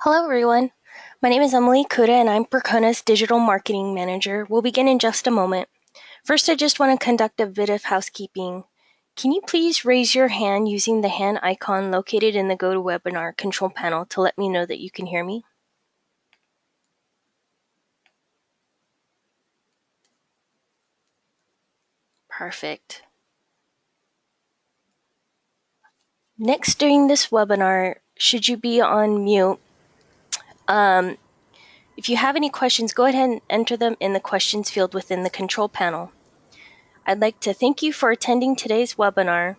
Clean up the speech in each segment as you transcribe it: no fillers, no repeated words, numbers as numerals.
Hello, everyone. My name is Emily Kuda, and I'm Percona's Digital Marketing Manager. We'll begin in just a moment. First, I just want to conduct a bit of housekeeping. Can you please raise your hand using the hand icon located in the GoToWebinar control panel to let me know that you can hear me? Perfect. Next, during this webinar, should you be on mute, if you have any questions, go ahead and enter them in the questions field within the control panel. I'd like to thank you for attending today's webinar,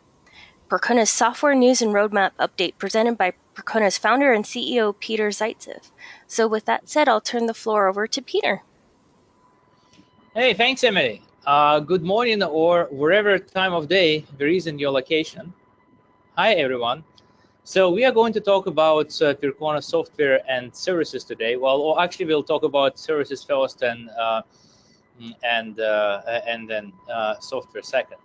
Percona's Software News and Roadmap Update, presented by Percona's founder and CEO, Peter Zaitsev. So with that said, I'll turn the floor over to Peter. Hey, thanks, Emily. Good morning, or wherever time of day there is in your location. Hi, everyone. So we are going to talk about Percona software and services today. Well, actually, we'll talk about services first and then software second.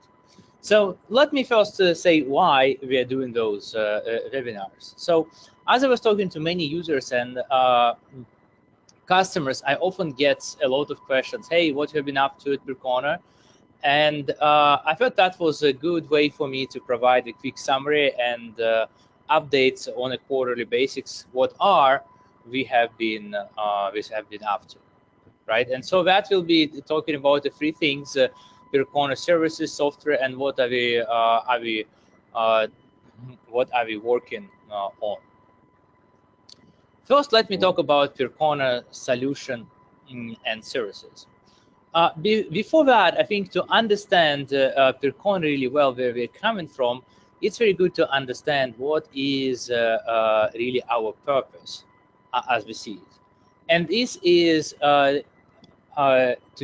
So let me first say why we are doing those webinars. So as I was talking to many users and customers, I often get a lot of questions. Hey, what have you been up to at Percona? And I thought that was a good way for me to provide a quick summary and updates on a quarterly basis. What we have been up to, right? And so that will be talking about the three things: Percona services, software, and what are we working on. First, let me talk about Percona solution and services. Before that, I think to understand Percona really well, where we're coming from, it's very good to understand what is really our purpose as we see it. And this is to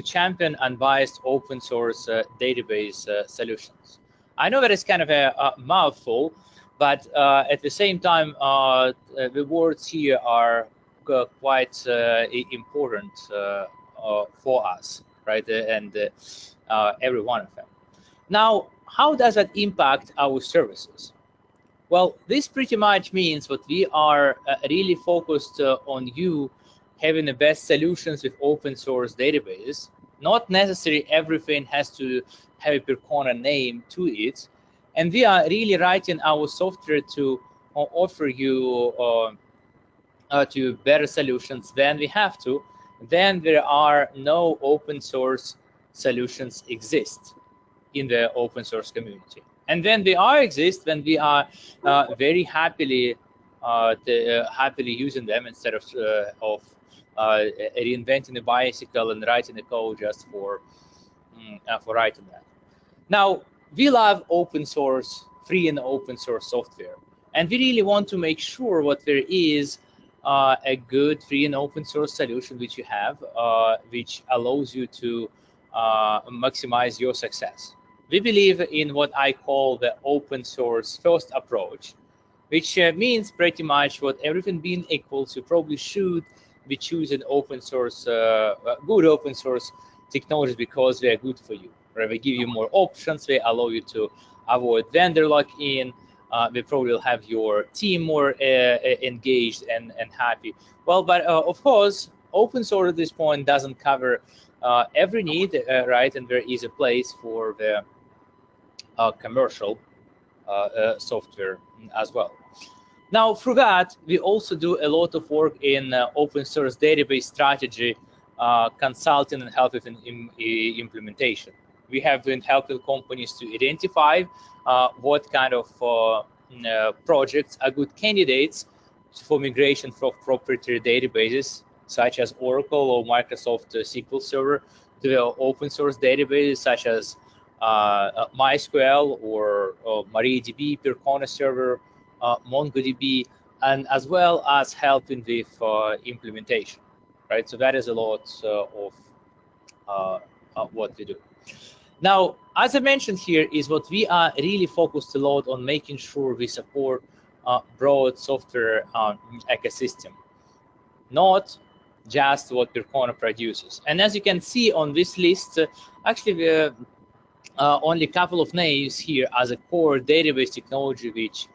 champion unbiased open source database solutions. I know that it's kind of a mouthful, but at the same time, the words here are quite important for us, right? And every one of them. Now, how does that impact our services? Well, this pretty much means that we are really focused on you having the best solutions with open source databases. Not necessarily everything has to have a Percona name to it. And we are really writing our software to offer you to better solutions than we have to. Then there are no open source solutions exist in the open source community. And when they exist, when we are very happily using them instead of reinventing the bicycle and writing the code just for writing that. Now, we love open source, free and open source software, and we really want to make sure that there is a good free and open source solution which you have, which allows you to maximize your success. We believe in what I call the open source first approach, which means pretty much what everything being equal, you probably should be choosing open source, good open source technologies because they are good for you. Right? They give you more options, they allow you to avoid vendor lock-in, they probably will have your team more engaged and happy. Well, but of course, open source at this point doesn't cover every need, right? And there is a place for the commercial software as well. Now, through that, we also do a lot of work in open source database strategy, consulting and help with implementation. We have been helping companies to identify what kind of projects are good candidates for migration from proprietary databases, such as Oracle or Microsoft SQL Server, to open source databases such as MySQL or MariaDB, Percona Server, MongoDB, and as well as helping with implementation, right? So that is a lot of what we do. Now, as I mentioned here, is what we are really focused a lot on making sure we support broad software ecosystem, not just what Percona produces. And as you can see on this list, actually we only a couple of names here as a core database technology which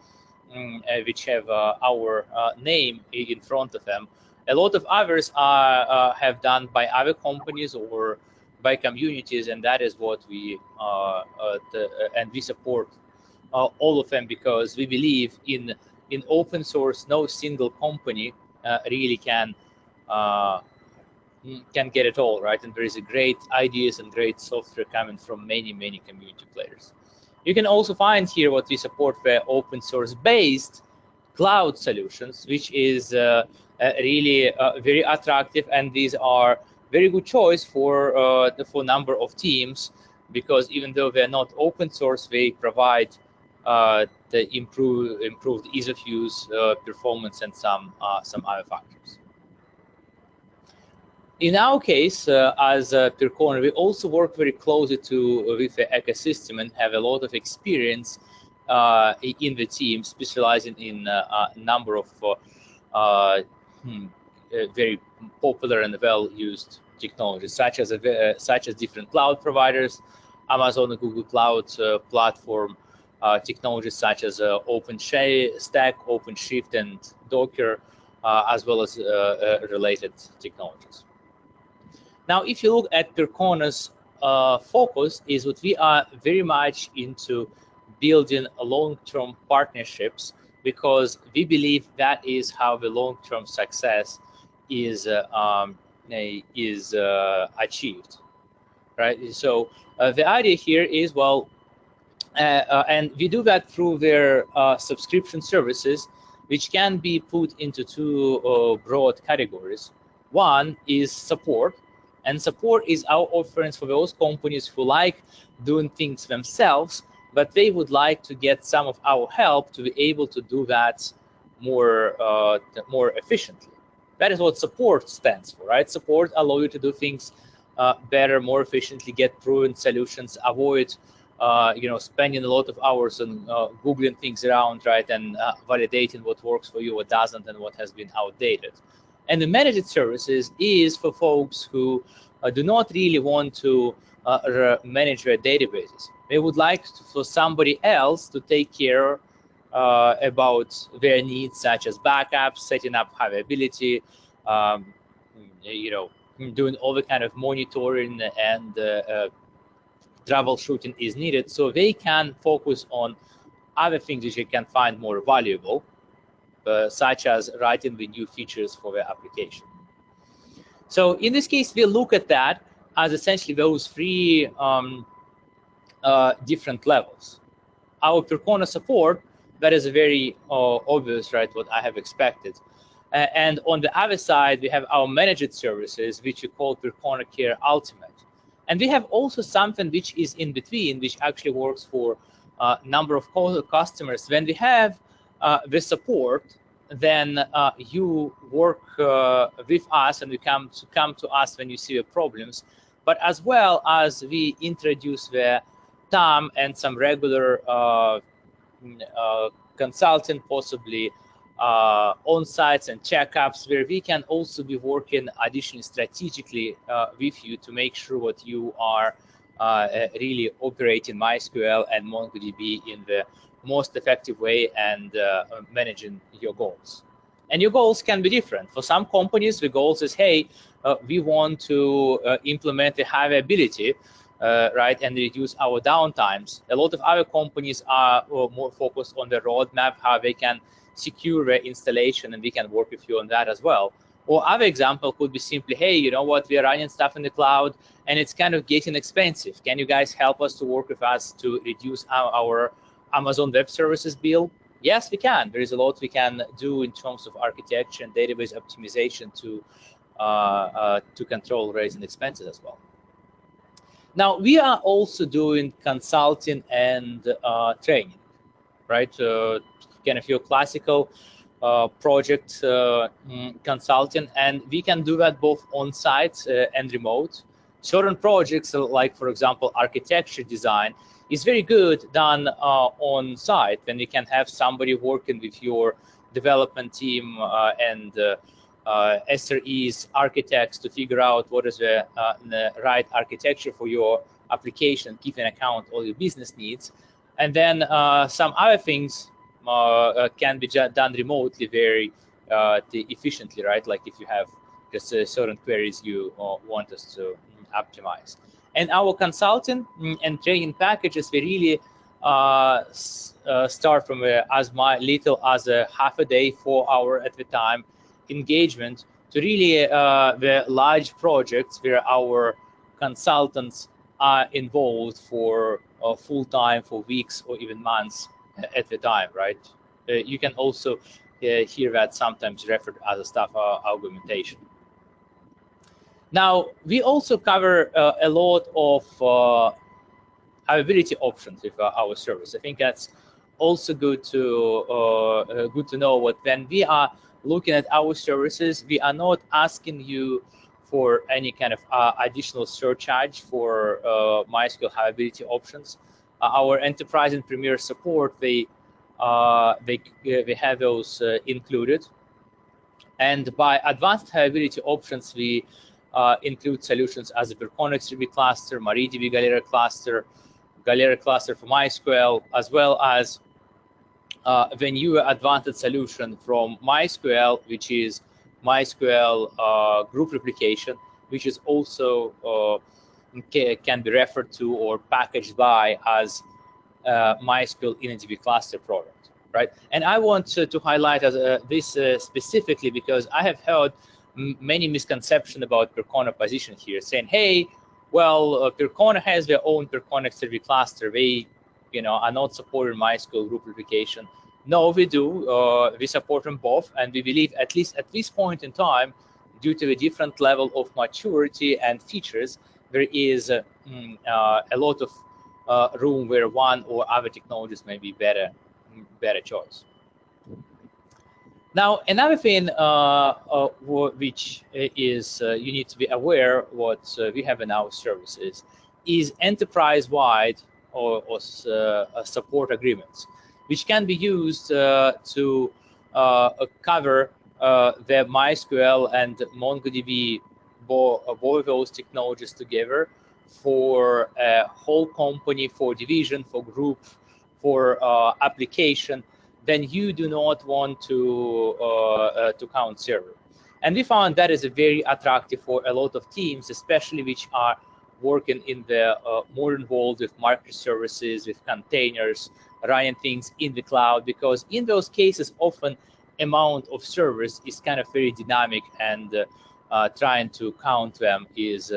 which have our name in front of them. A lot of others are have done by other companies or by communities, and that is what we and we support all of them, because we believe in open source. No single company really can get it all right, and there is a great ideas and great software coming from many community players. You can also find here what we support for open source based cloud solutions, which is really very attractive, and these are very good choice for number of teams, because even though they're not open source, they provide the improved ease of use, performance, and some other factors. In our case, as Percona, we also work very closely with the ecosystem and have a lot of experience in the team, specializing in a number of very popular and well-used technologies, such as different cloud providers, Amazon and Google Cloud platform, technologies such as OpenStack, OpenShift, and Docker, as well as related technologies. Now, if you look at Percona's focus, is what we are very much into building long-term partnerships, because we believe that is how the long-term success is achieved, right? So the idea here is, well, and we do that through their subscription services, which can be put into two broad categories. One is support, and support is our offerings for those companies who like doing things themselves, but they would like to get some of our help to be able to do that more efficiently. That is what support stands for, right? Support allows you to do things better, more efficiently, get proven solutions, avoid spending a lot of hours on Googling things around, right, and validating what works for you, what doesn't, and what has been outdated. And the managed services is for folks who do not really want to manage their databases. They would like for somebody else to take care about their needs, such as backups, setting up availability, doing all the kind of monitoring and troubleshooting is needed, so they can focus on other things which they can find more valuable, such as writing the new features for their application. So in this case, we look at that as essentially those three different levels. Our Percona support, that is very obvious, right, what I have expected. And on the other side, we have our managed services, which we call Percona Care Ultimate. And we have also something which is in between, which actually works for a number of customers. When we have the support, then you work with us, and you come to us when you see the problems. But as well as we introduce the TAM and some regular consulting, possibly on-sites and checkups, where we can also be working additionally strategically with you to make sure that you are really operating MySQL and MongoDB in the most effective way and managing your goals. And your goals can be different. For some companies, the goals is, hey, we want to implement a high availability, right, and reduce our downtimes. A lot of other companies are more focused on the roadmap, how they can secure their installation, and we can work with you on that as well. Or other example could be simply, hey, you know what, we are running stuff in the cloud and it's kind of getting expensive. Can you guys help us to work with us to reduce our Amazon Web Services bill? Yes, we can. There is a lot we can do in terms of architecture and database optimization to control raising expenses as well. Now, we are also doing consulting and training, right? Kind of your classical project consulting, and we can do that both on-site and remote. Certain projects, like for example architecture design, is very good done on-site, when you can have somebody working with your development team and SREs, architects, to figure out what is the right architecture for your application, keep in account all your business needs. And then some other things can be done remotely very efficiently, right? Like if you have just certain queries you want us to optimize. And our consulting and training packages, we really start from as little as a half a day, 4 hour at the time engagement to really the large projects where our consultants are involved for full time, for weeks or even months at the time, right? You can also hear that sometimes referred as a staff augmentation. Now, we also cover a lot of availability options with our service. I think that's also good to know. What when we are looking at our services, we are not asking you for any kind of additional surcharge for MySQL availability options. Our enterprise and premier support, they have those included. And by advanced availability options, we include solutions as a Percona XtraDB cluster, MariaDB Galera cluster for MySQL, as well as the newer advanced solution from MySQL, which is MySQL group replication, which is also can be referred to or packaged by as MySQL InnoDB cluster product, right? And I want to highlight this specifically because I have heard many misconceptions about Percona position here, saying, hey, well, Percona has their own Percona XtraDB cluster. They, are not supporting MySQL group replication. No, we do. We support them both, and we believe, at least at this point in time, due to the different level of maturity and features, there is a lot of room where one or other technologies may be better choice. Now, another thing which is you need to be aware what we have in our services is enterprise-wide or support agreements, which can be used to cover the MySQL and MongoDB, both of those technologies together for a whole company, for division, for group, for application. Then you do not want to count server. And we found that is a very attractive for a lot of teams, especially which are working in the modern world with microservices, with containers, running things in the cloud, because in those cases, often amount of servers is kind of very dynamic, and trying to count them is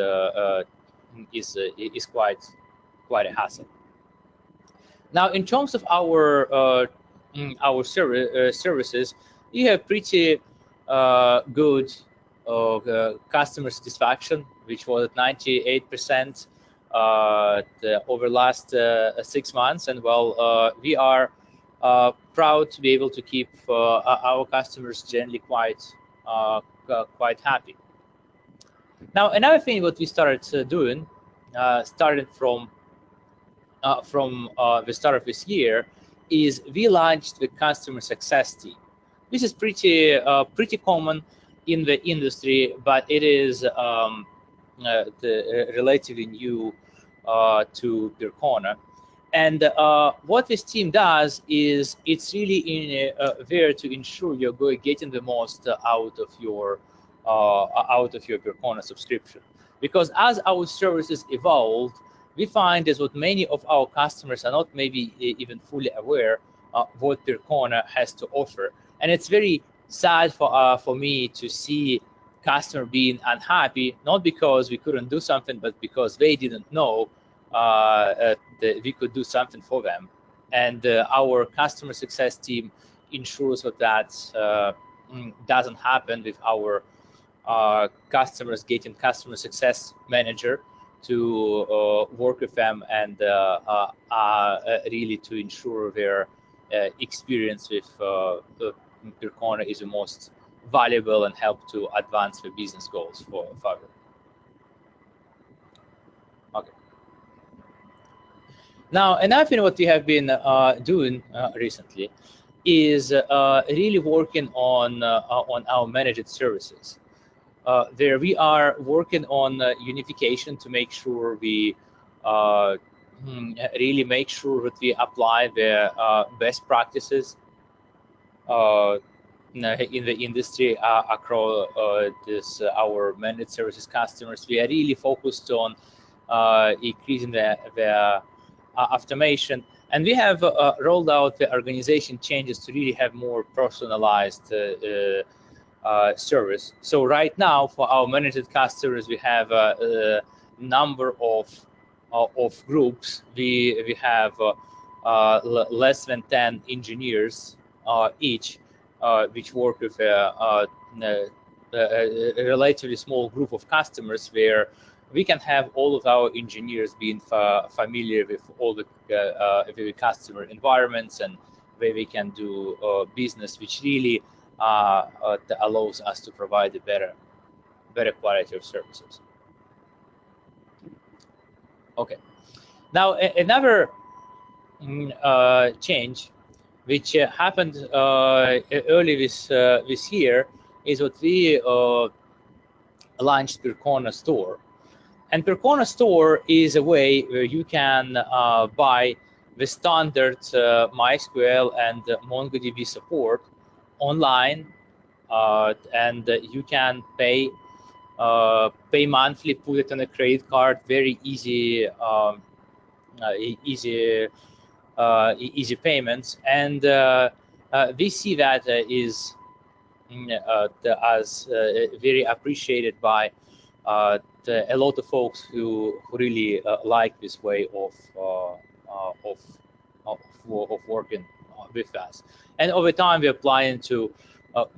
quite a hassle. Now, in terms of our services, you have pretty good customer satisfaction, which was at 98% over last 6 months. And well, we are proud to be able to keep our customers generally quite happy. Now, another thing what we started doing, started from the start of this year, is we launched the customer success team. This is pretty common in the industry, but it is relatively new to Percona. And what this team does is it's really there to ensure you're getting the most out of your Percona subscription. Because as our services evolved, we find is what many of our customers are not maybe even fully aware what Percona has to offer. And it's very sad for me to see customer being unhappy, not because we couldn't do something, but because they didn't know that we could do something for them. And our customer success team ensures that doesn't happen with our customers, getting customer success manager to work with them and really to ensure their experience with Percona is the most valuable and help to advance the business goals for further. Okay. Now, another thing what we have been doing recently is really working on our managed services. There we are working on unification to make sure we really make sure that we apply the best practices in the industry across our managed services customers. We are really focused on increasing the automation, and we have rolled out the organization changes to really have more personalized service. So right now, for our managed customers, we have a number of groups. We have less than 10 engineers each, which work with a relatively small group of customers, where we can have all of our engineers being familiar with all the customer environments, and where we can do business, which really allows us to provide a better quality of services. Okay, now another change which happened early this year is what we launched Percona Store. And Percona Store is a way where you can buy the standard MySQL and MongoDB support online, and you can pay monthly, put it on a credit card, very easy easy payments, and we see that is as very appreciated by a lot of folks who really like this way of working with us. And over time, we're planning to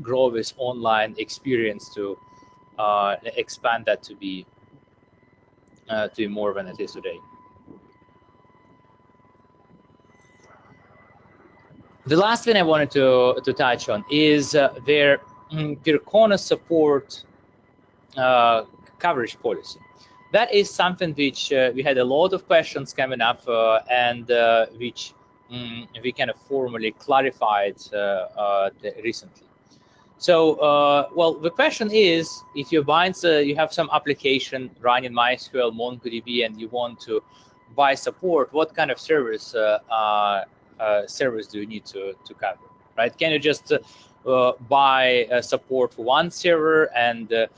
grow this online experience to expand that to be more than it is today. The last thing I wanted to touch on is their Percona support coverage policy. That is something which we had a lot of questions coming up, and which we kind of formally clarified recently. So, well, the question is, if you have some application running MySQL, MongoDB, and you want to buy support, what kind of service do you need to cover, right? Can you just buy support for one server, and then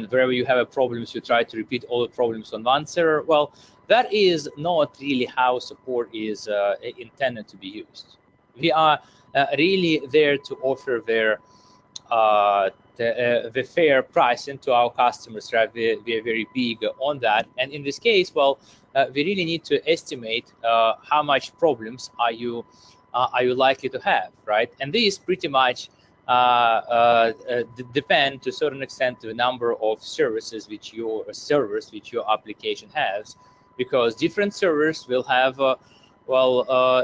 wherever you have problems, you try to repeat all the problems on one server? Well, that is not really how support is intended to be used. We are really there to offer the fair pricing to our customers, right? We are very big on that, and in this case, well, we really need to estimate how much problems are you likely to have, right? And these pretty much depend to a certain extent to the number of services which your application has, because different servers will have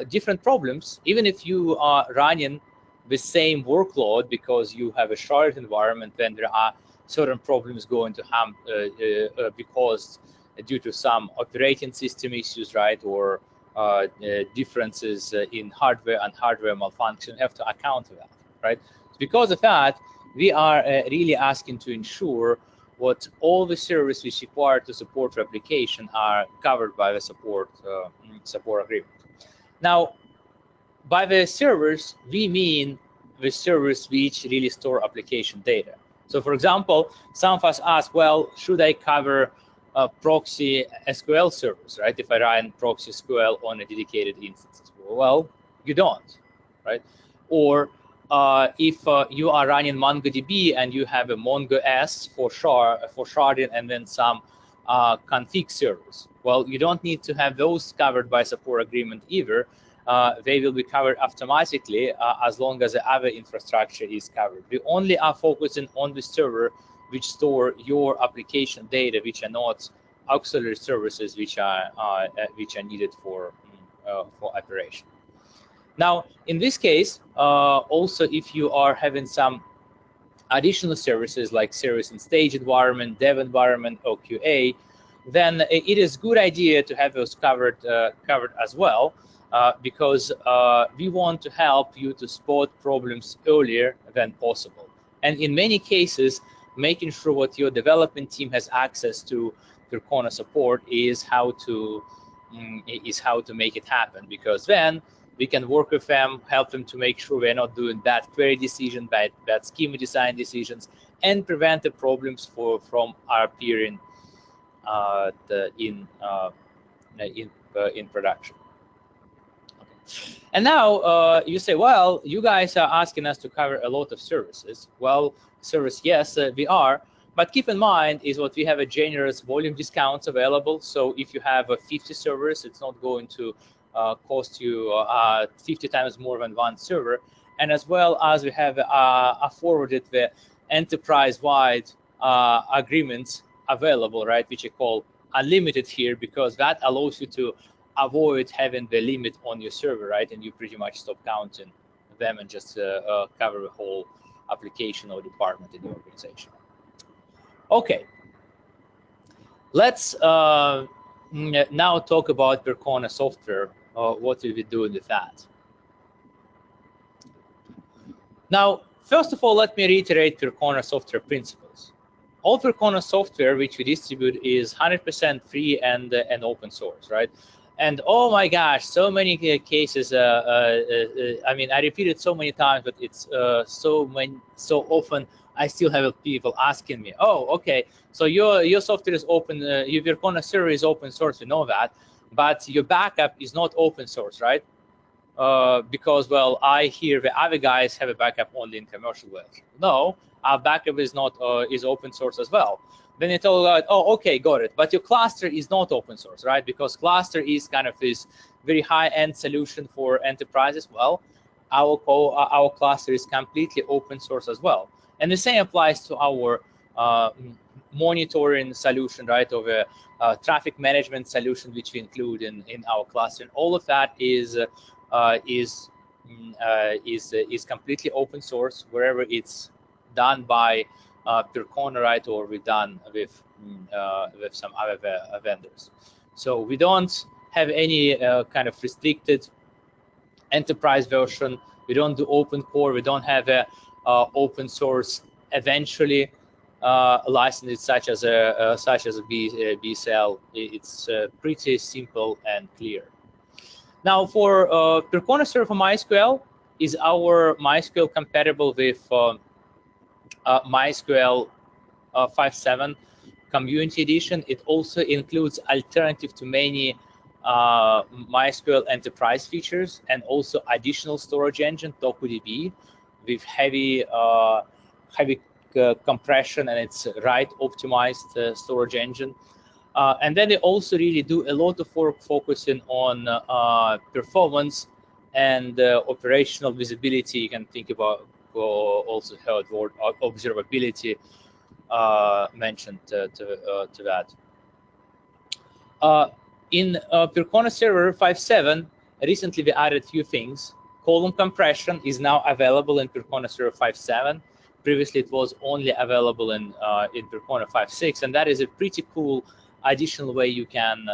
different problems, even if you are running the same workload, because you have a shared environment. Then there are certain problems going to because due to some operating system issues, right, or differences in hardware and hardware malfunction. You have to account for that, right? Because of that, we are really asking to ensure what all the services which require to support your application are covered by the support agreement. Now, by the servers, we mean the servers which really store application data. So, for example, some of us ask, well, should I cover ProxySQL servers, right? If I run ProxySQL on a dedicated instance, well, you don't, right? Or if you are running MongoDB and you have a MongoRocks for sharding and then some config servers, well, you don't need to have those covered by support agreement either. They will be covered automatically as long as the other infrastructure is covered. We only are focusing on the server which store your application data, which are not auxiliary services which are needed for operation. Now, in this case, also if you are having some additional services like service and stage environment, dev environment, or QA, then it is a good idea to have those covered as well, because we want to help you to spot problems earlier than possible. And in many cases, making sure what your development team has access to Percona support is how to make it happen, because then We can work with them, help them to make sure we're not doing bad query decisions, bad schema design decisions, and prevent the problems from appearing in production. And now you say, well, you guys are asking us to cover a lot of services. Well, service, yes, we are. But keep in mind is what we have a generous volume discounts available. So if you have 50 servers, it's not going to cost you 50 times more than one server. And as well as we have forwarded the enterprise-wide agreements available, right, which I call unlimited here, because that allows you to avoid having the limit on your server, right? And you pretty much stop counting them and just cover the whole application or department in the organization. Okay, let's now talk about Percona software. What will we do with that? Now, first of all, let me reiterate Percona software principles. All Percona software which we distribute is 100% free and open source, right? And oh my gosh, so many cases. I mean, I repeat it so many times, but it's so often. I still have people asking me, "Oh, okay, so your software is open. Your Percona server is open source. We know that, but your backup is not open source, right? Because well, I hear the other guys have a backup only in commercial ways. No, our backup is not is open source as well." Then it's all like, oh, okay, got it. But your cluster is not open source, right? Because cluster is kind of this very high-end solution for enterprises. Well, our cluster is completely open source as well. And the same applies to our monitoring solution, right? Or the traffic management solution, which we include in our cluster. And all of that is completely open source wherever it's done by Percona, right, or we're done with some other vendors. So we don't have any kind of restricted enterprise version. We don't do open core. We don't have a open source eventually license such as a B cell. It's pretty simple and clear. Now for Percona Server MySQL, is our MySQL compatible with MySQL 5.7 Community Edition? It also includes alternative to many MySQL enterprise features and also additional storage engine, DocuDB, with heavy compression, and it's right optimized storage engine. And then they also really do a lot of work focusing on performance and operational visibility. You can think about also heard word observability mentioned to that. In Percona Server 5.7, recently we added a few things. Column compression is now available in Percona Server 5.7. Previously, it was only available in Percona 5.6, and that is a pretty cool additional way you can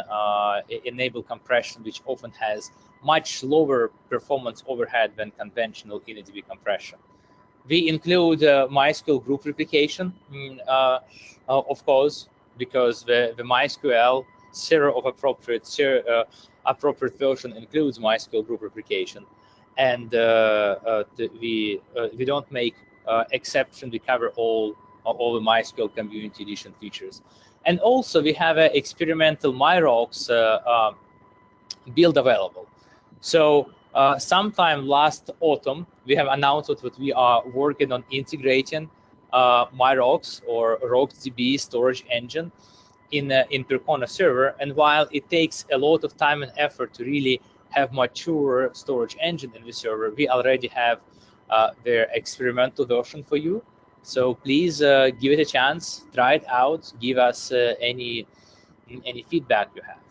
enable compression, which often has much lower performance overhead than conventional INADB compression. We include MySQL group replication, of course, because the MySQL server of appropriate version includes MySQL group replication, and we don't make exception. We cover all the MySQL Community Edition features, and also we have an experimental MyRocks build available. So sometime last autumn, we have announced that we are working on integrating MyRocks or RocksDB storage engine in Percona Server. And while it takes a lot of time and effort to really have mature storage engine in the server, we already have their experimental version for you. So please give it a chance, try it out, give us any feedback you have.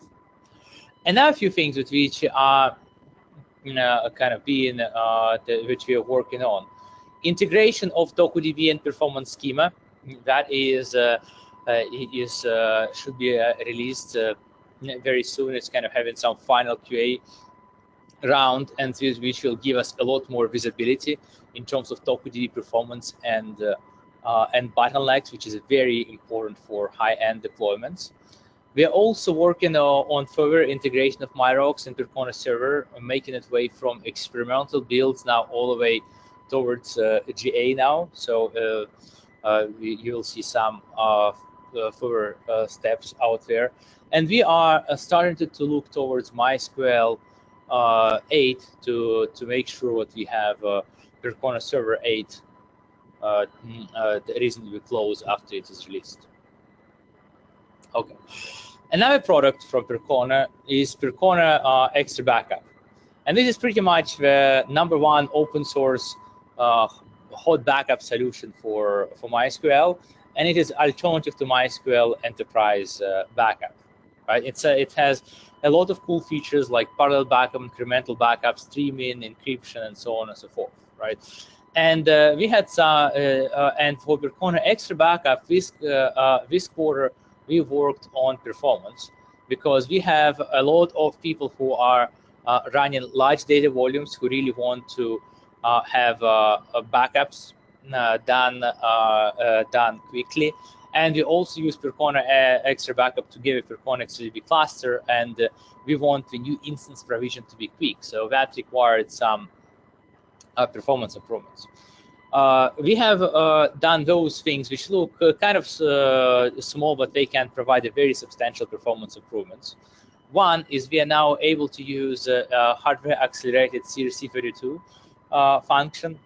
And now a few things with which are kind of being which we are working on. Integration of DocuDB and performance schema, that should be released very soon. It's kind of having some final QA round, and which will give us a lot more visibility in terms of DocuDB performance and bottlenecks, which is very important for high-end deployments. We are also working on further integration of MyRocks and Percona Server, making it way from experimental builds now all the way towards GA now. So you'll see some further steps out there. And we are starting to look towards MySQL 8 to make sure that we have Percona Server 8 reasonably close after it is released. Okay. Another product from Percona is Percona XtraBackup. And this is pretty much the #1 open source hot backup solution for MySQL. And it is alternative to MySQL Enterprise Backup. Right? It has a lot of cool features like parallel backup, incremental backup, streaming, encryption, and so on and so forth. Right? And we had some, and for Percona XtraBackup this quarter, we worked on performance because we have a lot of people who are running large data volumes who really want to have backups done quickly. And we also use Percona XtraBackup to give a Percona XtraDB cluster, and we want the new instance provision to be quick. So that required some performance improvements. We have done those things which look kind of small, but they can provide a very substantial performance improvements. One is we are now able to use hardware accelerated CRC32 function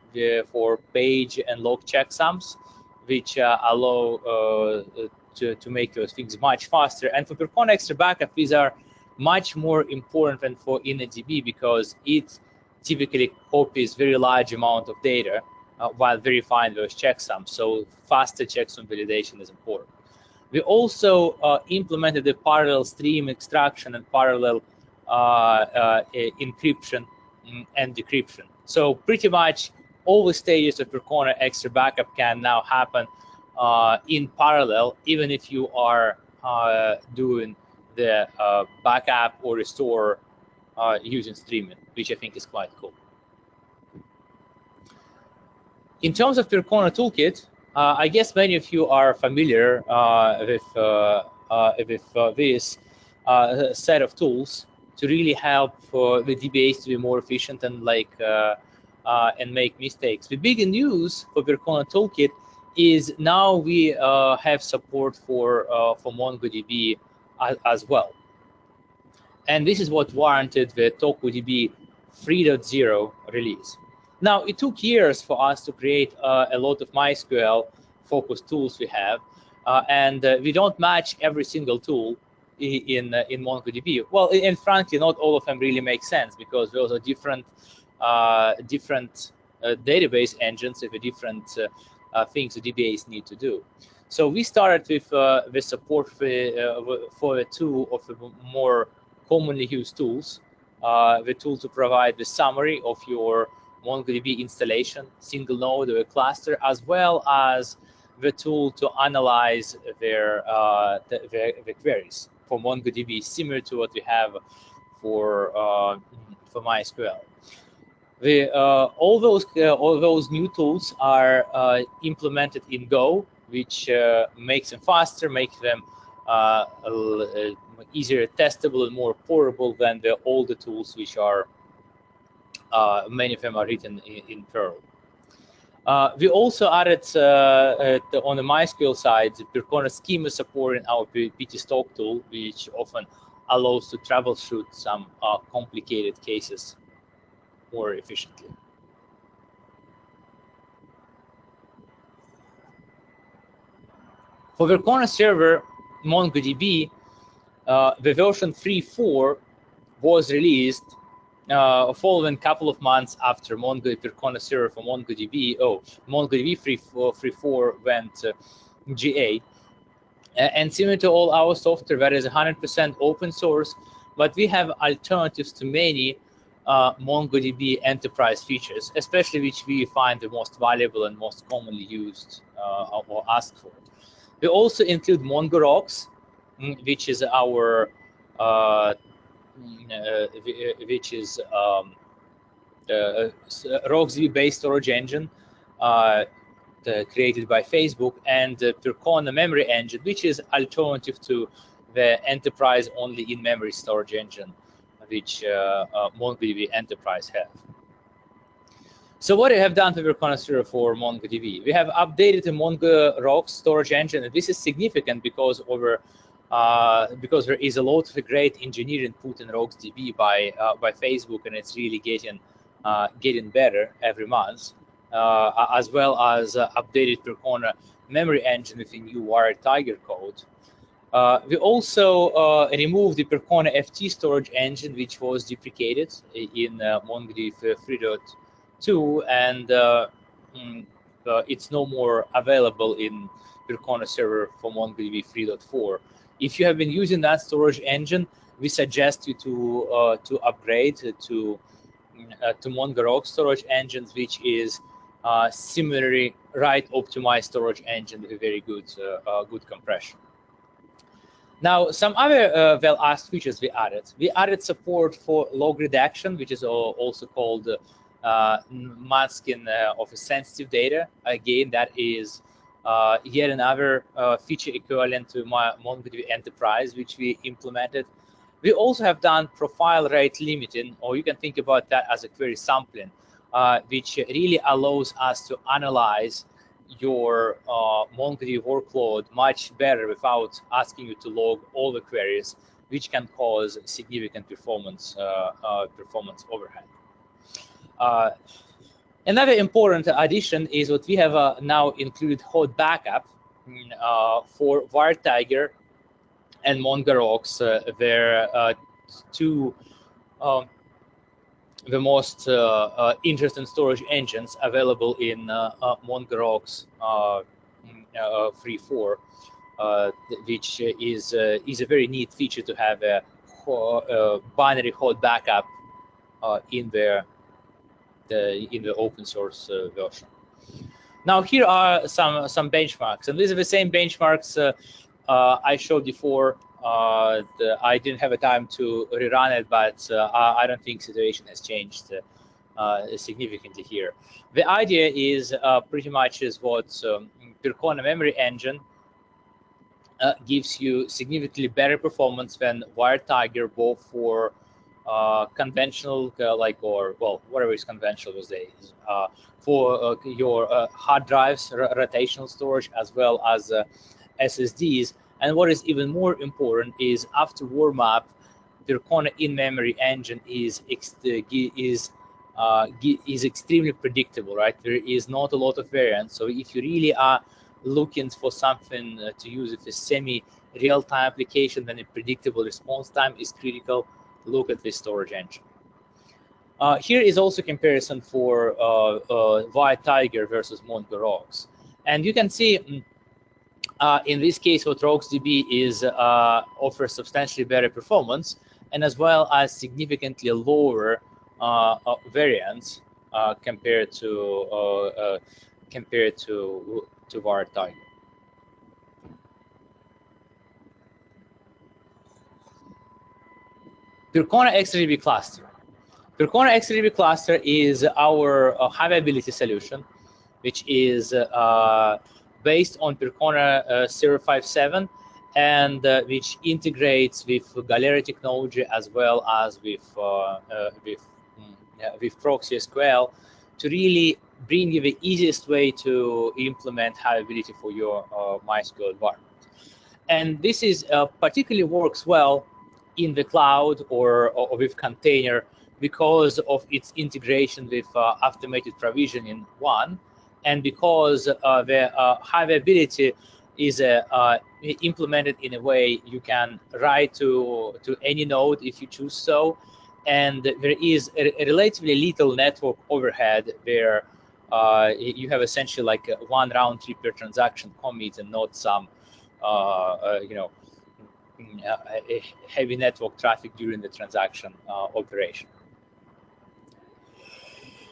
for page and log checksums, which allow to make those things much faster. And for Percona XtraBackup, these are much more important than for InnoDB because it typically copies very large amount of data while verifying those checksums. So faster checksum validation is important. We also implemented the parallel stream extraction and parallel encryption and decryption. So pretty much all the stages of Percona XtraBackup can now happen in parallel, even if you are doing the backup or restore using streaming, which I think is quite cool. In terms of Percona Toolkit, I guess many of you are familiar with this set of tools to really help the DBAs to be more efficient and and make mistakes. The big news for Percona Toolkit is now we have support for MongoDB as well. And this is what warranted the TokuDB 3.0 release. Now, it took years for us to create a lot of MySQL-focused tools we have, and we don't match every single tool in MongoDB. Well, and frankly, not all of them really make sense because those are different database engines with different things the DBAs need to do. So we started with the support for two of the more commonly used tools, the tool to provide the summary of your MongoDB installation, single node or a cluster, as well as the tool to analyze their the queries for MongoDB, similar to what we have for MySQL. All those new tools are implemented in Go, which makes them faster, makes them easier testable and more portable than the older tools, which are many of them are written in Perl. We also added on the MySQL side the Percona schema support in our ptstock tool, which often allows to troubleshoot some complicated cases more efficiently. For Percona Server MongoDB, the version 3.4 was released following a couple of months after Percona Server for MongoDB. MongoDB 3.4 went GA. And similar to all our software, that is 100% open source, but we have alternatives to many MongoDB enterprise features, especially which we find the most valuable and most commonly used or asked for. We also include MongoRocks, which is our RocksDB-based storage engine created by Facebook, and Percona memory engine, which is alternative to the enterprise only in-memory storage engine, which MongoDB Enterprise have. So what we have done to Percona Server for MongoDB, we have updated the MongoRocks storage engine, and this is significant because because there is a lot of great engineering put in RocksDB by Facebook, and it's really getting better every month, as well as updated Percona memory engine with a new WiredTiger code. We also removed the Percona FT storage engine, which was deprecated in MongoDB 3.2, and it's no more available in Percona Server for MongoDB 3.4. If you have been using that storage engine, we suggest you to upgrade to MongoRocks storage engines, which is similarly optimized storage engine with a very good compression. Now, some other well-asked features we added. We added support for log redaction, which is also called masking of sensitive data. Again, that is yet another feature equivalent to MongoDB Enterprise, which we implemented. We also have done profile rate limiting, or you can think about that as a query sampling, which really allows us to analyze your MongoDB workload much better without asking you to log all the queries, which can cause significant performance overhead. Another important addition is what we have now included hot backup for WiredTiger and MongoRocks. They're two the most interesting storage engines available in MongoRocks 3.4, which is a very neat feature to have a binary hot backup in the open source version. Now here are some benchmarks, and these are the same benchmarks I showed before. I didn't have a time to rerun it, but I don't think situation has changed significantly here. The idea is pretty much is what Percona memory engine gives you significantly better performance than WiredTiger, both for conventional whatever is conventional these days, for your hard drives, rotational storage, as well as SSDs. And what is even more important is after warm up, Percona in-memory engine is extremely predictable, right? There is not a lot of variance. So if you really are looking for something to use with a semi-real-time application, then a predictable response time is critical. Look at this storage engine. Here is also comparison for WiredTiger versus MongoRocks, and you can see. In this case, what RocksDB is offers substantially better performance, and as well as significantly lower variance compared to WiredTiger. Percona XtraDB cluster. Percona XtraDB cluster is our high availability solution, which is based on Percona Server 5.7, and which integrates with Galera technology as well as with ProxySQL to really bring you the easiest way to implement high availability for your MySQL environment. And this is particularly works well in the cloud or with container because of its integration with automated provisioning and because the high availability is implemented in a way you can write to any node if you choose so, and there is a relatively little network overhead where you have essentially like one round trip per transaction commit and not some heavy network traffic during the transaction operation.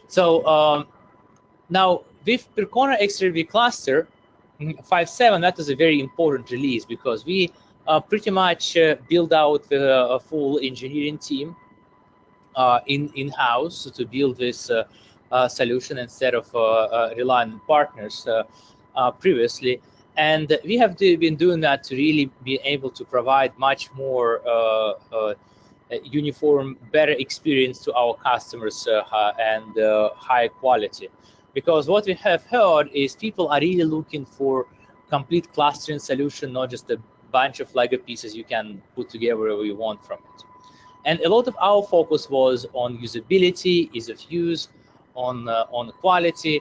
So now with Percona XtraDB cluster 5.7, that is a very important release because we pretty much build out a full engineering team in-house to build this solution instead of relying on partners previously. And we have been doing that to really be able to provide much more uniform, better experience to our customers and high quality. Because what we have heard is people are really looking for complete clustering solution, not just a bunch of Lego pieces you can put together wherever you want from it. And a lot of our focus was on usability, ease of use, on quality,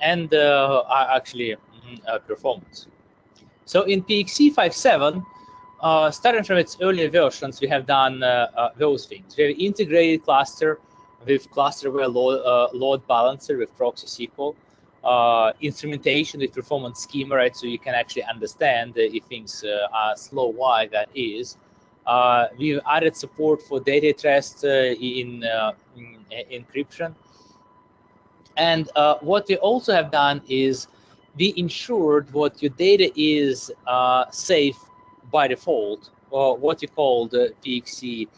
and actually performance. So in PXE 5.7, starting from its earlier versions, we have done those things. We have integrated cluster with cluster-aware load balancer with ProxySQL, instrumentation with performance schema, right? So you can actually understand if things are slow, why that is. We've added support for data at rest in encryption. And what we also have done is we ensured what your data is safe by default, or what you call the PXE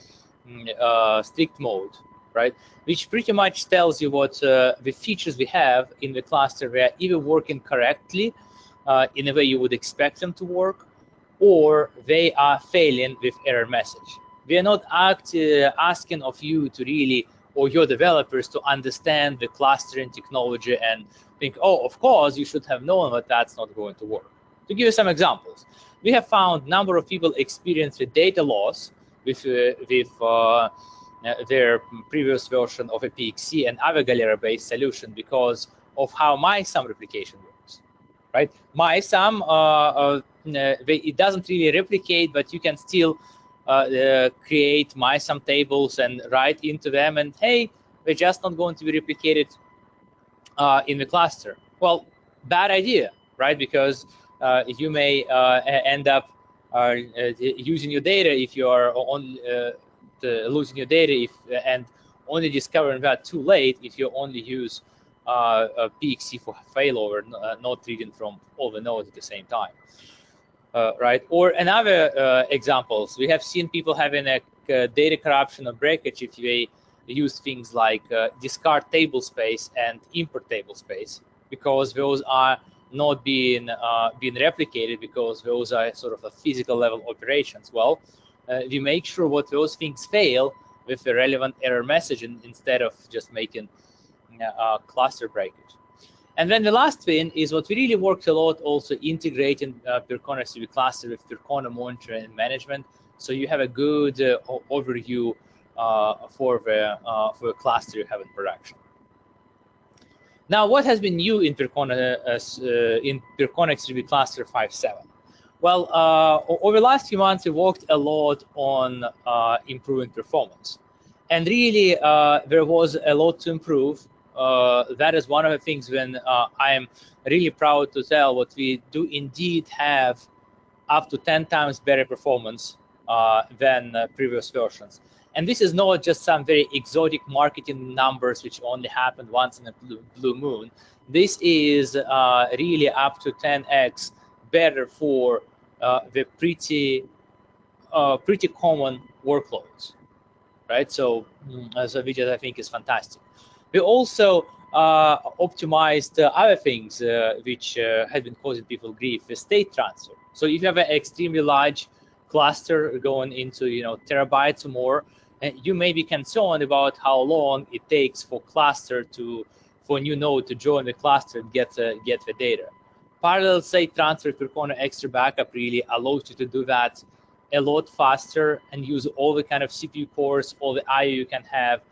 strict mode, right? Which pretty much tells you what the features we have in the cluster were either working correctly in the way you would expect them to work, or they are failing with error message. We are not asking of you to really, or your developers, to understand the clustering technology and think, oh, of course, you should have known that that's not going to work. To give you some examples, we have found a number of people experience with data loss with their previous version of a PXE and other Galera-based solution because of how MySum replication works, right? MySum, it doesn't really replicate, but you can still create MySum tables and write into them, and hey, they're just not going to be replicated in the cluster. Well, bad idea, right? Because you may end up using your data if you are on losing your data and only discovering that too late if you only use a PXE for failover, not reading from all the nodes at the same time. Right? Or another examples, we have seen people having a data corruption or breakage if they use things like discard table space and import table space, because those are not being replicated, because those are sort of a physical level operations. Well, we make sure what those things fail with a relevant error message instead of just making cluster breakage. And then the last thing is what we really worked a lot also integrating Percona CV cluster with Percona monitoring and management, so you have a good overview for the cluster you have in production. Now, what has been new in Percona XtraDB cluster 5.7? Well, over the last few months, we worked a lot on improving performance, and really there was a lot to improve. That is one of the things when I am really proud to tell what we do indeed have up to 10 times better performance than previous versions. And this is not just some very exotic marketing numbers which only happened once in a blue moon. This is really up to 10x better for the pretty common workloads, right? So, which I think is fantastic. We also optimized other things which had been causing people grief, the state transfer. So if you have an extremely large cluster going into terabytes or more, you may be concerned about how long it takes for a new node to join the cluster and get the data. Parallel state transfer Percona XtraBackup really allows you to do that a lot faster and use all the kind of CPU cores, all the IO you can have,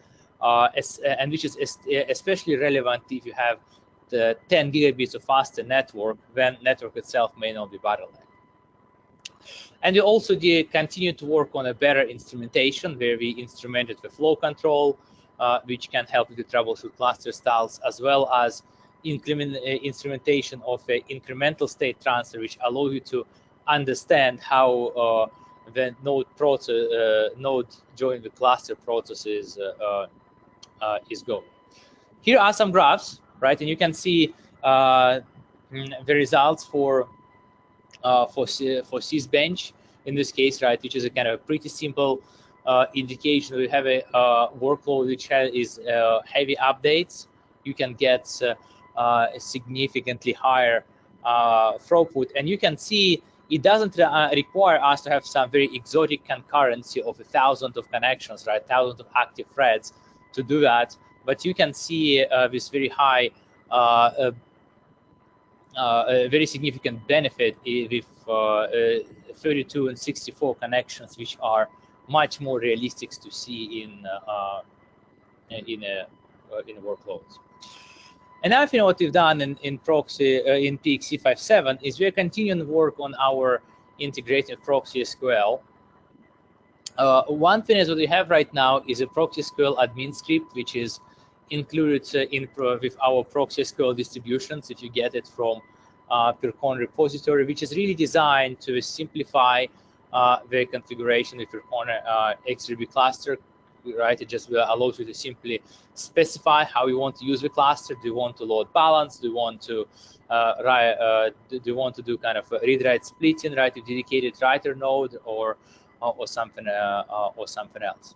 and which is especially relevant if you have the 10 gigabits of faster network, then network itself may not be bottlenecked. And we also continue to work on a better instrumentation, where we instrumented the flow control, which can help you to troubleshoot cluster styles, as well as instrumentation of an incremental state transfer, which allows you to understand how the node joining the cluster process is going. Here are some graphs, right? And you can see the results for sysbench in this case, right, which is a kind of a pretty simple indication. We have a workload which is heavy updates. You can get a significantly higher throughput. And you can see it doesn't require us to have some very exotic concurrency of 1,000 of connections, right? 1,000 of active threads to do that. But you can see this very high, a very significant benefit with 32 and 64 connections, which are much more realistic to see in workloads. Another thing what we've done in proxy in PXE57 is we're continuing work on our integrated ProxySQL. One thing is what we have right now is a ProxySQL admin script, which is included with our ProxySQL distributions. If you get it from Percona repository, which is really designed to simplify the configuration with Percona XtraDB cluster. Right, it just allows you to simply specify how you want to use the cluster. Do you want to load balance? Do you want to do kind of read-write splitting, right, with dedicated writer node, or something else?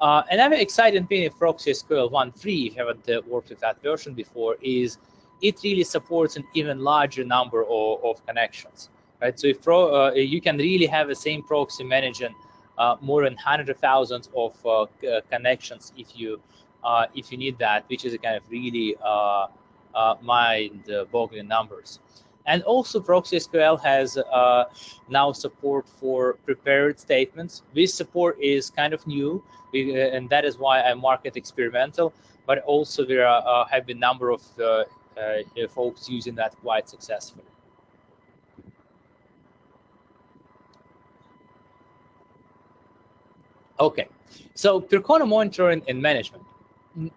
Another exciting thing with ProxySQL 1.3, if you haven't worked with that version before, is it really supports an even larger number of connections, right? So if you can really have the same proxy managing more than 100,000 of connections if you need that, which is a kind of really mind-boggling numbers. And also ProxySQL has now support for prepared statements. This support is kind of new, and that is why I mark it experimental. But also there have been a number of folks using that quite successfully. Okay, so Percona monitoring and management.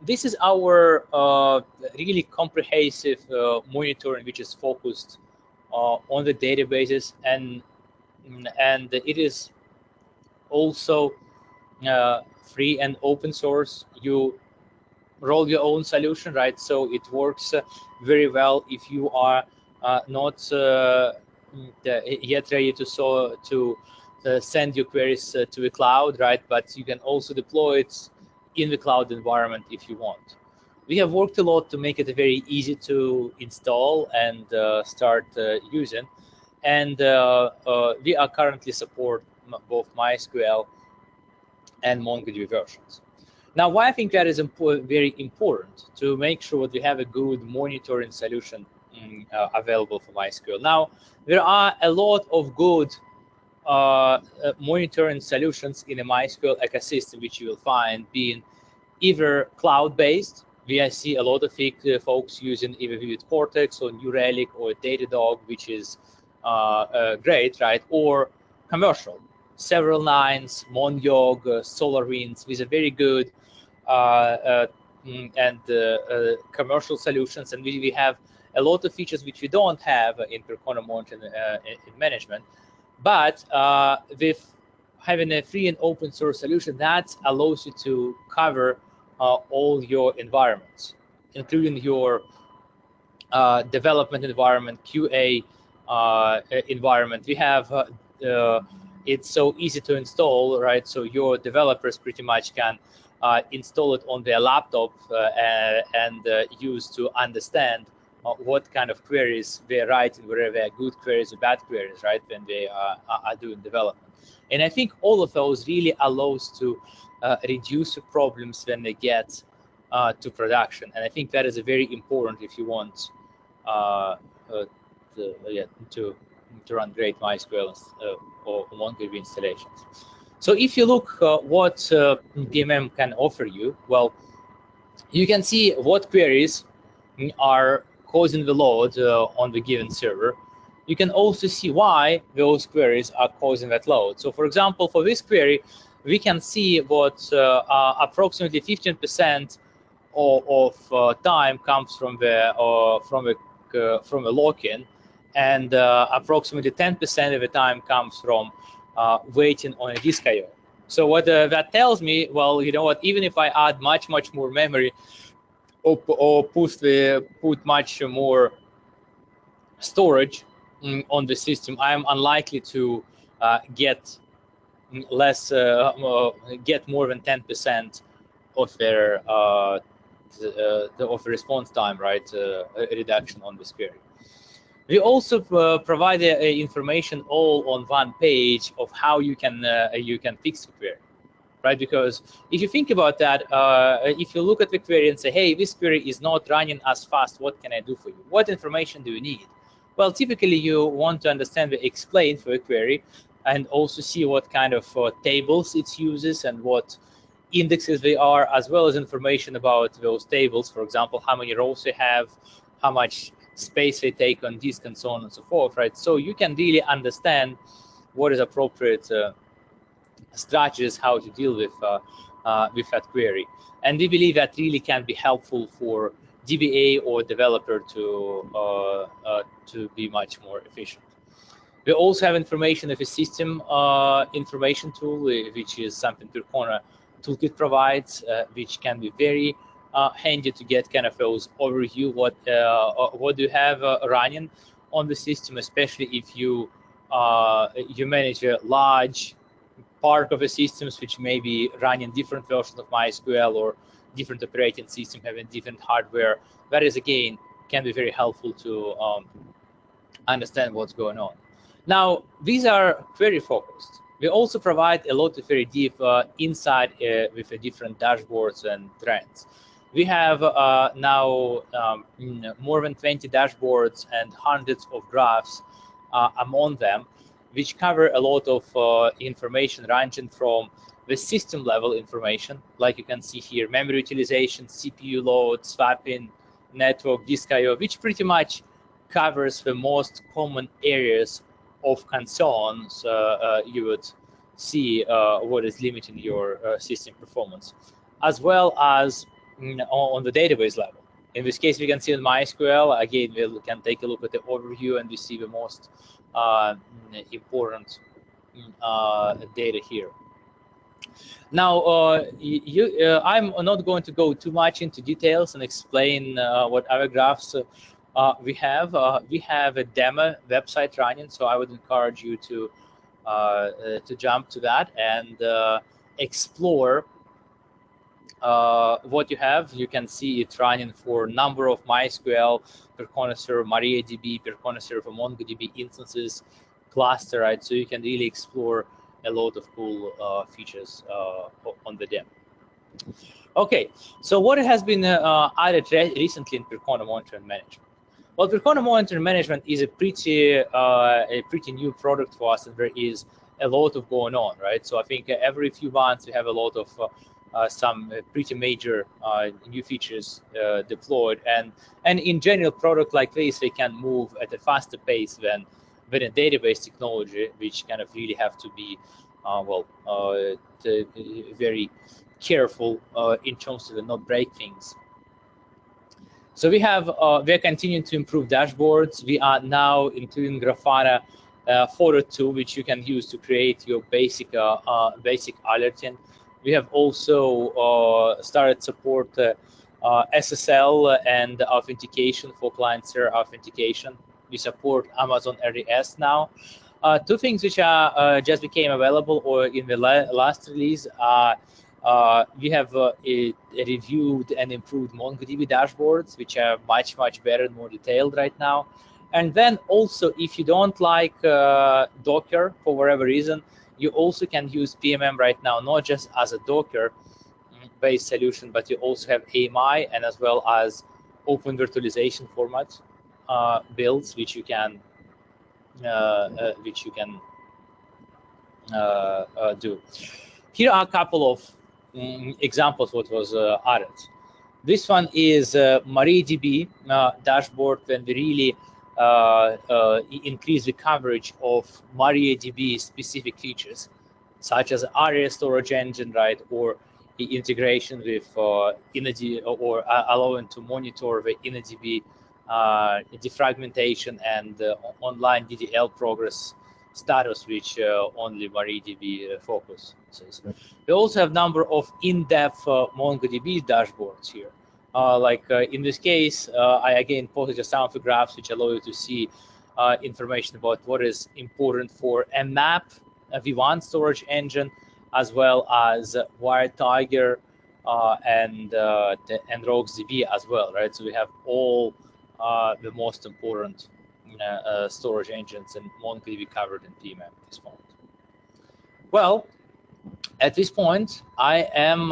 This is our really comprehensive monitoring, which is focused on the databases, and it is also free and open source. You roll your own solution, right? So it works very well if you are not yet ready to send your queries to the cloud, right? But you can also deploy it in the cloud environment if you want. We have worked a lot to make it very easy to install and start using. And we are currently support both MySQL and MongoDB versions. Now, why I think that is very important to make sure that we have a good monitoring solution available for MySQL. Now, there are a lot of good monitoring solutions in the MySQL ecosystem, which you will find being either cloud-based. We see a lot of folks using either Vivid Cortex or New Relic or Datadog, which is great, right? Or commercial, Several Nines, Mongo, SolarWinds, with a very good commercial solutions. And we have a lot of features which we don't have in Percona monitoring in management. But with having a free and open source solution, that allows you to cover all your environments, including your development environment, QA environment. We have it's so easy to install, right? So your developers pretty much can install it on their laptop and use to understand what kind of queries they're writing, whether they're good queries or bad queries, right, when they are doing development. And I think all of those really allows to reduce the problems when they get to production. And I think that is a very important if you want to run great MySQL or MongoDB installations. So if you look what PMM can offer you, well, you can see what queries are causing the load on the given server. You can also see why those queries are causing that load. So for example, for this query, we can see what approximately 15% of time comes from the lock-in, and approximately 10% of the time comes from waiting on a disk I/O. So what that tells me, well, you know what? Even if I add much more memory, or put much more storage on the system, I am unlikely to get more than 10% of their of the response time, right? Reduction on this query. We also provide information all on one page of how you can fix the query, right? Because if you think about that, if you look at the query and say, hey, this query is not running as fast, what can I do for you? What information do you need? Well, typically you want to understand the explain for a query and also see what kind of tables it uses and what indexes they are, as well as information about those tables. For example, how many rows they have, how much space they take on disk, and so on and so forth, right? So you can really understand what is appropriate strategies, how to deal with that query. And we believe that really can be helpful for DBA or developer to be much more efficient. We also have information of a system information tool, which is something Percona Toolkit provides, which can be very handy to get kind of those overview what do you have running on the system, especially if you manage a large part of the systems which may be running different versions of MySQL or different operating system having different hardware. That is again can be very helpful to understand what's going on. Now, these are query focused. We also provide a lot of very deep insight with the different dashboards and trends. We have now more than 20 dashboards and hundreds of graphs among them, which cover a lot of information ranging from the system level information, like you can see here, memory utilization, CPU load, swapping, network, disk I/O, which pretty much covers the most common areas of concerns you would see what is limiting your system performance, as well as on the database level. In this case, we can see in MySQL, again, we can take a look at the overview and we see the most important data here. Now, I'm not going to go too much into details and explain what other graphs we have. We have a demo website running, so I would encourage you to jump to that and explore what you have. You can see it running for a number of MySQL, Percona Server, MariaDB, Percona Server, MongoDB instances, cluster, right? So you can really explore a lot of cool features on the demo. Okay, so what has been added recently in Percona Monitoring Management? Well, Percona Monitoring Management is a pretty new product for us, and there is a lot of going on, right? So I think every few months we have a lot of some pretty major new features deployed, and in general, product like this, they can move at a faster pace than a database technology, which kind of really have to be very careful in terms of not break things. So we are continuing to improve dashboards. We are now including Grafana photo tool, which you can use to create your basic alerting. We have also started support SSL and authentication for client-server authentication. We support Amazon IAAS now. Two things which are just became available or in the last release are we have reviewed and improved MongoDB dashboards, which are much better and more detailed right now. And then also, if you don't like Docker for whatever reason, you also can use PMM right now, not just as a Docker-based solution, but you also have AMI and as well as open virtualization format builds, which you can do. Here are a couple of examples what was added. This one is MariaDB dashboard, when we really increase the coverage of MariaDB specific features, such as ARIA storage engine, right, or the integration with InnoDB, or allowing to monitor the InnoDB defragmentation and online DDL progress status, which only MariaDB focuses. We also have a number of in-depth MongoDB dashboards here. In this case, I again posted some of the graphs which allow you to see information about what is important for a map, a V1 storage engine, as well as WireTiger and RocksDB as well, right? So we have all the most important storage engines and MongoDB covered in PMM at this point. Well, at this point, I am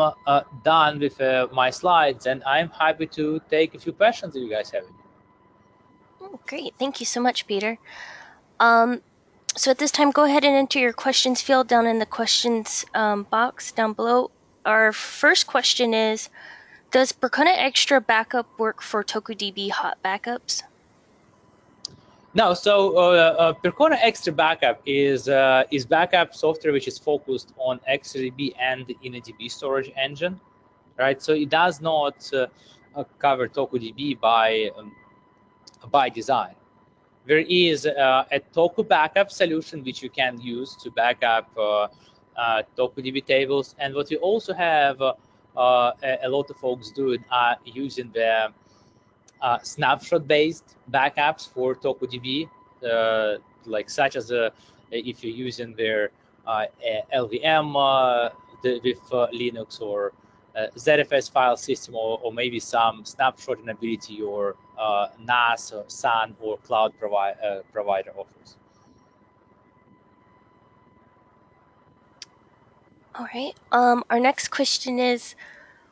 done with my slides, and I'm happy to take a few questions if you guys have any. Great, thank you so much, Peter. So at this time, go ahead and enter your questions field down in the questions box down below. Our first question is, does Percona XtraBackup work for TokuDB hot backups? No, so Percona XtraBackup is backup software which is focused on XtraDB and the INADB storage engine, right? So it does not cover TokuDB by design. There is a Toku backup solution which you can use to back up TokuDB tables, and what we also have a lot of folks doing are using the snapshot-based backups for TokuDB, like such as if you're using their LVM with Linux or ZFS file system, or maybe some snapshotting ability or NAS or SAN or cloud provider offers. All right. Our next question is,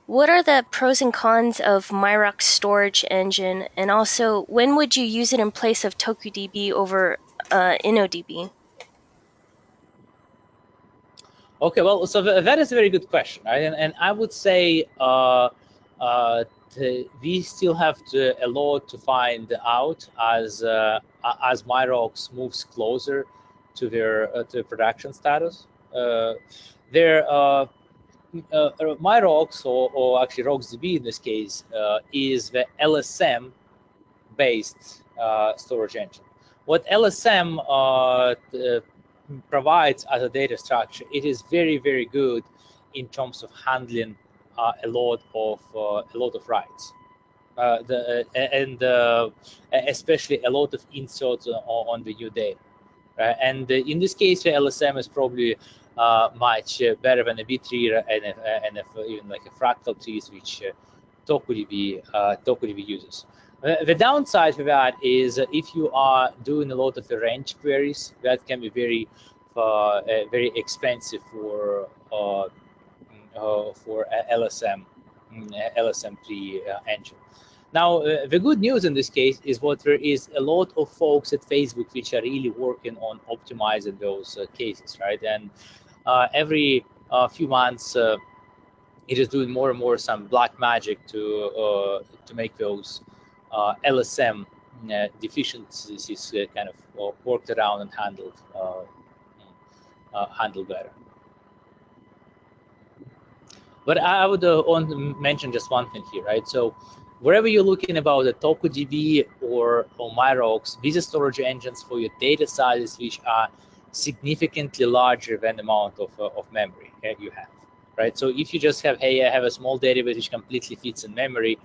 what are the pros and cons of MyRocks storage engine, and also when would you use it in place of TokuDB over InnoDB? Okay, well, so that is a very good question, right? And I would say we still have a lot to find out as MyRocks moves closer to their to production status. MyRocks, or actually RocksDB in this case, is the LSM-based storage engine. What LSM provides as a data structure, it is very, very good in terms of handling a lot of writes, especially a lot of inserts on the new data. And in this case, the LSM is probably much better than a B-tree and even like a fractal trees, which TokuDB uses. The downside of that is if you are doing a lot of range queries, that can be very expensive for LSM3 engine. Now, the good news in this case is there is a lot of folks at Facebook which are really working on optimizing those cases, right? And every few months, it is doing more and more some black magic to make those LSM deficiencies kind of worked around and handled better. But I would want to mention just one thing here, right? So wherever you're looking about the TokuDB or MyRocks, these are storage engines for your data sizes which are significantly larger than the amount of memory you have, right? So if you just have, hey, I have a small database which completely fits in memory,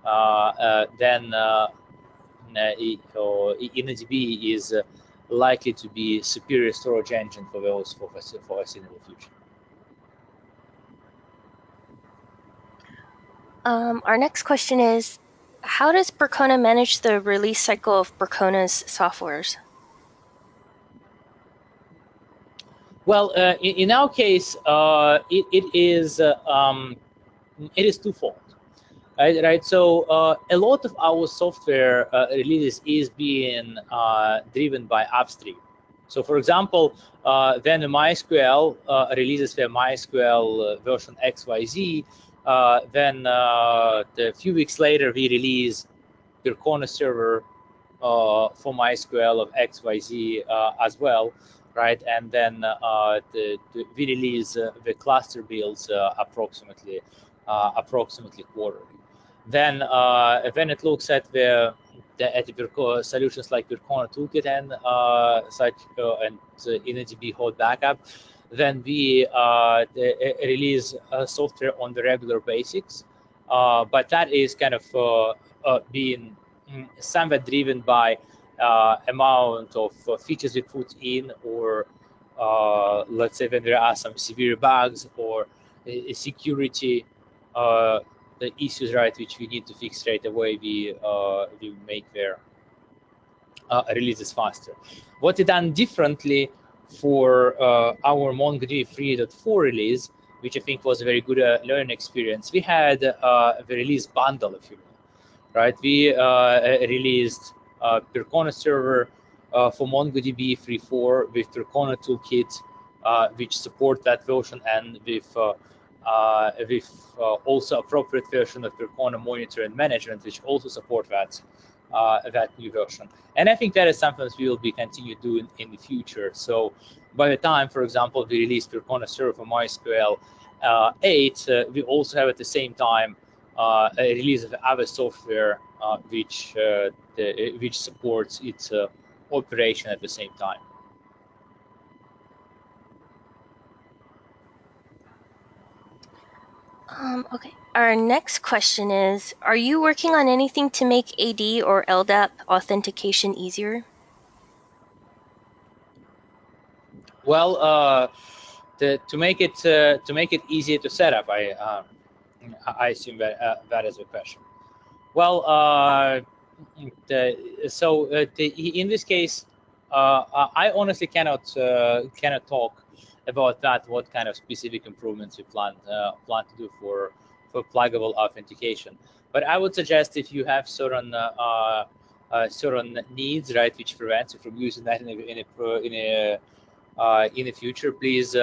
then InnoDB is likely to be superior storage engine for us in the future. Our next question is, how does Percona manage the release cycle of Percona's softwares? Well, in our case, it is twofold, right? So a lot of our software releases is being driven by upstream. So, for example, when MySQL releases their MySQL version XYZ, then a few weeks later we release Percona Server for MySQL of XYZ as well, right? And then we release the cluster builds approximately quarterly. Then when it looks at the solutions like Percona Toolkit and InnoDB hot backup, then we release software on the regular basis. But that is kind of being somewhat driven by amount of features we put in, or let's say when there are some severe bugs or security the issues, right, which we need to fix straight away, we make there releases faster. What we done differently for our MongoDB 3.4 release, which I think was a very good learning experience, we had the release bundle, if you will, right? We released Percona Server for MongoDB 3.4 with Percona Toolkit, which support that version, and with also appropriate version of Percona Monitor and Management, which also support that new version. And I think that is something that we will be continue doing in the future. So by the time, for example, we release Percona Server for MySQL 8, we also have at the same time a release of other software which supports its operation at the same time. Okay. Our next question is, are you working on anything to make AD or LDAP authentication easier? Well, to make it easier to set up, I assume that is a question. Well, in this case, I honestly cannot talk about that. What kind of specific improvements we plan to do for pluggable authentication? But I would suggest if you have certain needs, right, which prevents you from using that in the future, please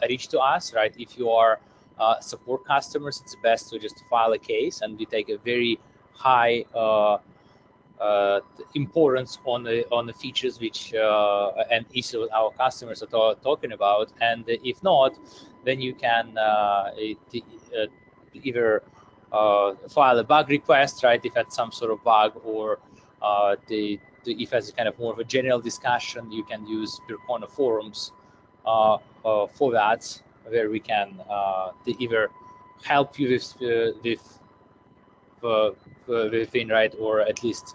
reach to us, right? If you are support customers, it's best to just file a case, and we take a very high importance on the features which and issues our customers are talking about. And if not, then you can either file a bug request, right, if it's some sort of bug, or if as a kind of more of a general discussion, you can use Percona forums for that, where we can either help you within, right, or at least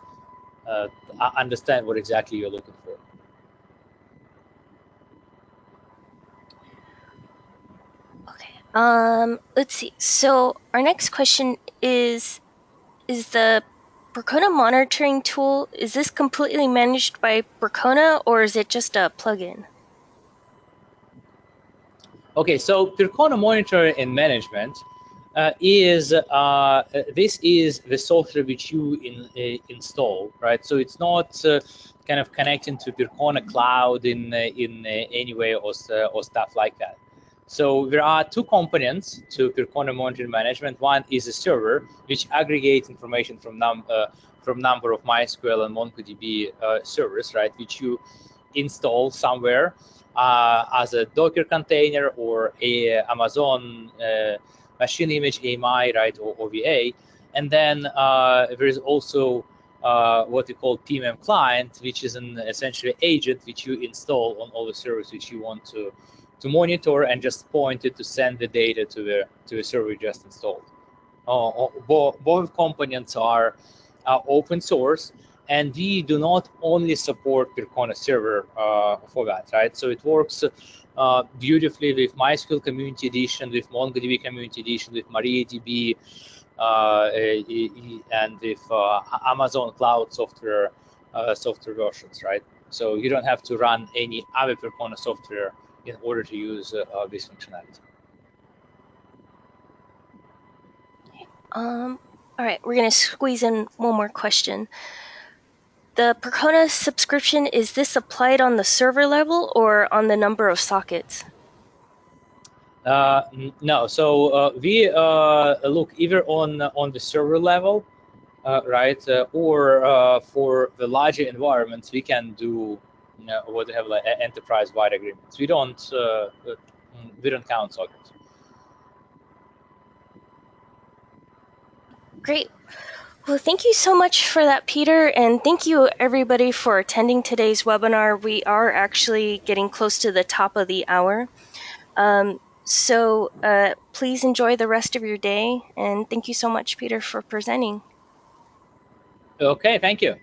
understand what exactly you're looking for. Okay. Let's see. So our next question is the Percona monitoring tool, is this completely managed by Percona, or is it just a plugin? Okay, so Percona Monitor and Management is the software which you install, right? So it's not kind of connecting to Percona Cloud in any way or stuff like that. So there are two components to Percona Monitor Management. One is a server which aggregates information from number of MySQL and MongoDB servers, right, which you install somewhere as a Docker container or a Amazon machine image AMI, right, or OVA. And then there is also what we call PMM client, which is an essentially agent which you install on all the servers which you want to monitor, and just point it to send the data to the server you just installed. Both components are open source, and we do not only support Percona Server for that, right? So it works beautifully with MySQL Community Edition, with MongoDB Community Edition, with MariaDB, and with Amazon Cloud software versions, right? So you don't have to run any other Percona software in order to use this functionality. All right, we're going to squeeze in one more question. The Percona subscription, is this applied on the server level or on the number of sockets? No, so we look either on the server level, right, or for the larger environments, we can do what they have like enterprise-wide agreements. We don't count sockets. Great. Well, thank you so much for that, Peter, and thank you everybody for attending today's webinar. We are actually getting close to the top of the hour. So please enjoy the rest of your day, and thank you so much, Peter, for presenting. Okay, thank you.